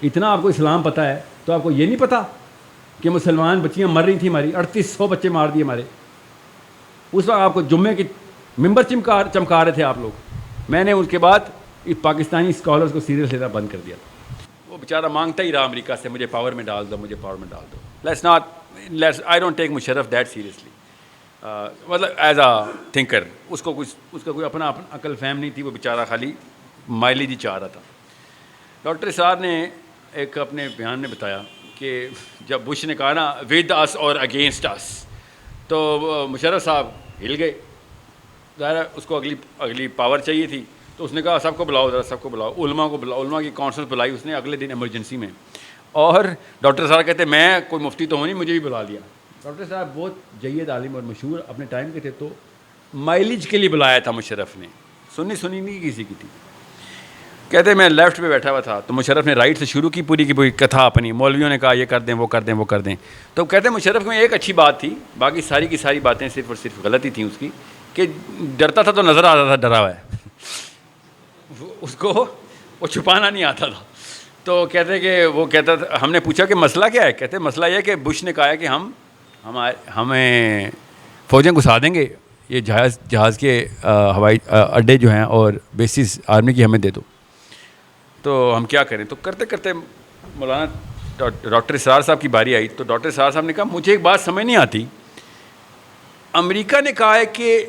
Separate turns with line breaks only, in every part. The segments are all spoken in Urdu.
اتنا آپ کو اسلام پتہ ہے تو آپ کو یہ نہیں پتہ کہ مسلمان بچیاں مر رہی تھیں ہماری، 3800 بچے مار دیے ہمارے. اس وقت آپ کو جمعے کی ممبر چمکا رہے تھے آپ لوگ. میں نے اس کے بعد پاکستانی اسکالرس کو سیریس لینا بند کر دیا. وہ بیچارہ مانگتا ہی رہا امریکہ سے مجھے پاور میں ڈال دو، مجھے پاور میں ڈال دو. I don't take Musharraf that seriously, مطلب ایز اے تھنکر. اس کا کوئی اپنا عقل فہم نہیں تھی. وہ بیچارہ خالی مائلیج ہی چاہ رہا تھا. ڈاکٹر اسرار نے ایک اپنے بیان میں بتایا کہ جب بش نے کہا نا ود اس اور اگینسٹ اس، تو مشرف صاحب ہل گئے. ظاہر ہے اس کو اگلی پاور چاہیے تھی، تو اس نے کہا سب کو بلاؤ، ذرا سب کو بلاؤ. علماء کو بلاؤ. علماء کی کانفرنس بلائی اس نے اگلے دن ایمرجنسی میں. اور ڈاکٹر صاحب کہتے میں کوئی مفتی تو ہوں نہیں، مجھے بھی بلا لیا. ڈاکٹر صاحب بہت جید عالم اور مشہور اپنے ٹائم کے تھے، تو مائلیج کے لیے بلایا تھا مشرف نے. سنی نہیں کسی کی تھی. کہتے میں لیفٹ پہ بیٹھا ہوا تھا، تو مشرف نے رائٹ سے شروع کی پوری کی پوری کتھا اپنی. مولویوں نے کہا یہ کر دیں، وہ کر دیں، وہ کر دیں. تو کہتے مشرف میں ایک اچھی بات تھی، باقی ساری کی ساری باتیں صرف اور صرف غلطی تھیں اس کی، کہ ڈرتا تھا تو نظر آتا تھا ڈرا ہوا ہے. اس کو وہ چھپانا نہیں آتا تھا. تو کہتے کہ وہ کہتا تھا، ہم نے پوچھا کہ مسئلہ کیا ہے؟ کہتے مسئلہ یہ کہ بش نے کہا ہے کہ ہمیں فوجیں گھسا دیں گے، یہ جہاز کے ہوائی اڈے جو ہیں اور بیسز آرمی کی ہمیں دے دو. تو ہم کیا کریں؟ تو کرتے کرتے مولانا ڈاکٹر اسرار صاحب کی باری آئی. تو ڈاکٹر اسرار صاحب نے کہا مجھے ایک بات سمجھ نہیں آتی، امریکہ نے کہا ہے کہ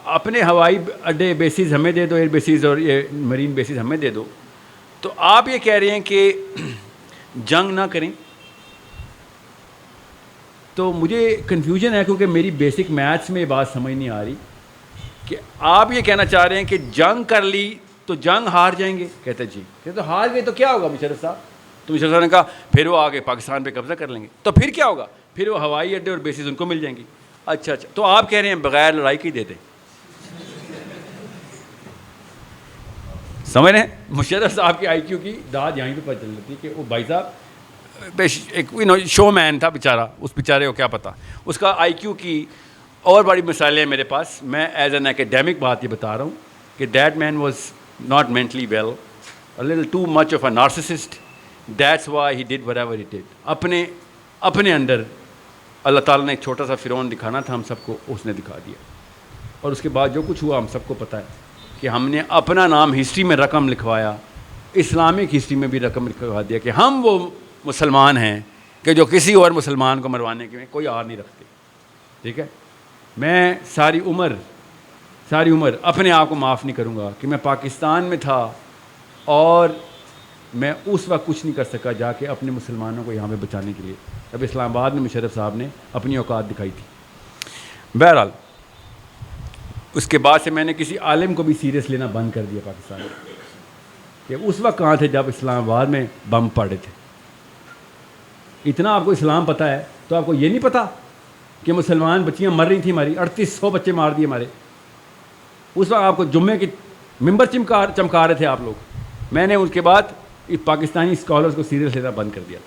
اپنے ہوائی اڈے بیسز ہمیں دے دو، ایئر بیسز اور یہ مرین بیسز ہمیں دے دو، تو آپ یہ کہہ رہے ہیں کہ جنگ نہ کریں. تو مجھے کنفیوژن ہے، کیونکہ میری بیسک میتھس میں یہ بات سمجھ نہیں آ رہی کہ آپ یہ کہنا چاہ رہے ہیں کہ جنگ کر لی تو جنگ ہار جائیں گے. کہتے جی. کہتے ہار گئے تو کیا ہوگا مشرف صاحب؟ تو مشرف صاحب نے کہا پھر وہ آگے پاکستان پہ قبضہ کر لیں گے. تو پھر کیا ہوگا؟ پھر وہ ہوائی اڈے اور بیسز ان کو مل جائیں گی. اچھا، تو آپ کہہ رہے ہیں بغیر لڑائی کی دے دیں. سمجھ رہے ہیں؟ مشرف صاحب کی آئی کیو کی داد یہیں پہ پتہ چل جاتی ہے کہ وہ بھائی صاحب ایک شو مین تھا بیچارہ. اس بیچارے کو کیا پتا اس کا آئی کیو کی. اور بڑی مثالیں ہیں میرے پاس. میں ایز این اکیڈیمک بات یہ بتا رہا ہوں کہ that man was not mentally well, a little too much of a narcissist. That's why he did whatever he did. اپنے اندر اللہ تعالیٰ نے ایک چھوٹا سا فرعون دکھانا تھا ہم سب کو، اس نے دکھا دیا. اور اس کے بعد جو کچھ ہوا ہم سب کو پتہ ہے کہ ہم نے اپنا نام ہسٹری میں رقم لکھوایا، اسلامک ہسٹری میں بھی رقم لکھوا دیا کہ ہم وہ مسلمان ہیں کہ جو کسی اور مسلمان کو مروانے کے میں کوئی آر نہیں رکھتے. ٹھیک ہے؟ میں ساری عمر اپنے آپ کو معاف نہیں کروں گا کہ میں پاکستان میں تھا اور میں اس وقت کچھ نہیں کر سکا جا کے اپنے مسلمانوں کو یہاں پہ بچانے کے لیے. اب اسلام آباد میں مشرف صاحب نے اپنی اوقات دکھائی تھی. بہرحال اس کے بعد سے میں نے کسی عالم کو بھی سیریس لینا بند کر دیا پاکستان میں، کہ اس وقت کہاں تھے جب اسلام آباد میں بم پڑے تھے. اتنا آپ کو اسلام پتہ ہے تو آپ کو یہ نہیں پتہ کہ مسلمان بچیاں مر رہی تھیں ہماری، 3800 بچے مار دیے ہمارے. اس وقت آپ کو جمعے کی ممبر چمکا رہے تھے آپ لوگ. میں نے اس کے بعد پاکستانی اسکالرس کو سیریس لینا بند کر دیا.